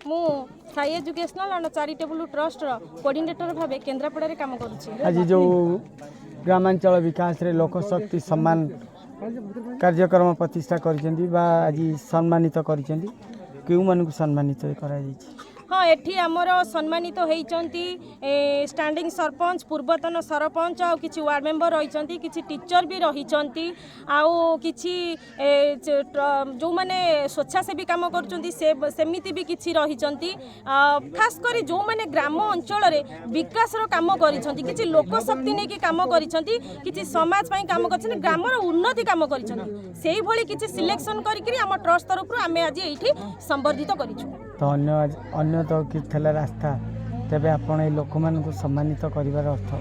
मु Sai educational and charitable trust coordinator भाबे केन्द्रापड़ा रे काम करूछी। आज जो ग्रामांचल विकास रे लोकशक्ति सम्मान कार्यक्रम प्रतिष्ठा करिसेंती बा आज सम्मानित करिसेंती केउ मानकु सम्मानित करा जायछि। हाँ एठी आमर सम्मानित होइचंती स्टैंडिंग सरपंच पूर्वतन सरपंच आ किछि वार्ड मेंबर रहिचंती किछि टीचर भी रहिचंती आउ किछि जो माने स्वेच्छासेवी काम करचंती सेमिति भी किछि रहिचंती खास करी जो माने ग्राम अंचल रे विकास रो काम करिसंती किछि लोक शक्ति नै कि काम करिसंती किछि समाज पई काम करछंती ग्राम रो उन्नति काम करिसंती सेही भली किछि सिलेक्शन करिकरी हम ट्रस्ट तरफ रो आमे आज एठी संबर्धित करिछु। तो अन्य तो कि थला रास्ता तेबे आपण ए लोक मान को सम्मानित करिवार अर्थ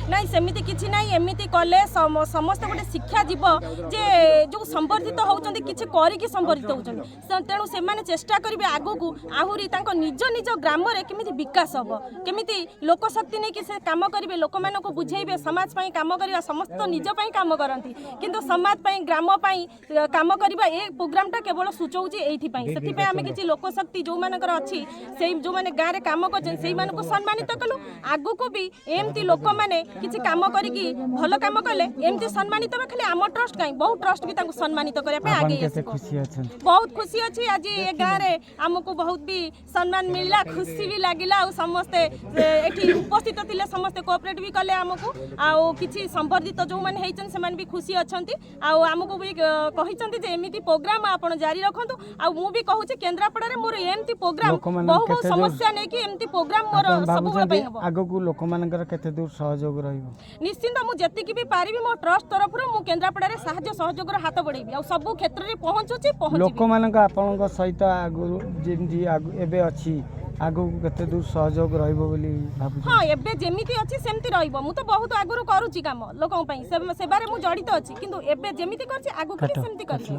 नहीं सेमिति किछि नहीं एमिति कले समस्त गोटे शिक्षा जीव जे जो संबर्धित होउचंती किछि करी कि संबर्धित होउचंती तेणु से माने चेष्टा करिवे आगु को आहुरी तांको निज निज ग्राम रे केमिति विकास हबो केमिति लोक शक्ति नै कि से काम करिवे लोक मान को बुझेइबे समाज पई काम करिवा समस्त निज पई काम करंती किंतु समाज पई ग्राम पई काम करिवा ए प्रोग्राम टा केवल सूचौची एथि पई सेति पई आमे किछि लोक शक्ति जो मानकर अछि सेही जो माने गां रे काम करछन सेही मान को सम्मानित कलु आगु को भी एमति लोक माने किछि काम करिकी भल काम कले एमती सम्मानित बा खाली आम ट्रस्ट काई बहुत ट्रस्ट भी तांको सम्मानित करे पे आगे कैसे खुशी अछन बहुत खुशी अछि आज ए गां रे हमको बहुत भी सम्मान मिलला खुशी भी लागिला आ समस्त एठी उपस्थित थिले समस्त कोऑपरेट भी कले हमको आ किछि संबर्धित जो माने हेचन से मान भी खुशी अछंती आ हमको भी कहिचंती जे एमिति प्रोग्राम आपण जारी रखंतु आ मु भी कहू छी केन्द्रापड़ा रे मोर एमती प्रोग्राम बहुत समस्या नै कि एमती प्रोग्राम मोर सब पई हबो आगो को लोक मानकर केते दूर सहयोग निश्चिंत मु जति भी पारिबी मो ट्रस्ट तरफ मु केन्द्रापड़ा रे साहाय्य सहयोग हाथ बढ़ेबी आ सब क्षेत्र रे पहुंचुची लोक मानक आपनक सहित आगु जेमि एबे अछि आगु केते दूर सहयोग रहइबो बोली भाबु। हां एबे जेमिति अछि सेमति रहइबो मु तो बहुत आगुरु करूची काम लोकन पई सेबारे मु जडित अछि किंतु एबे जेमिति करछि आगु के सेमति करछि।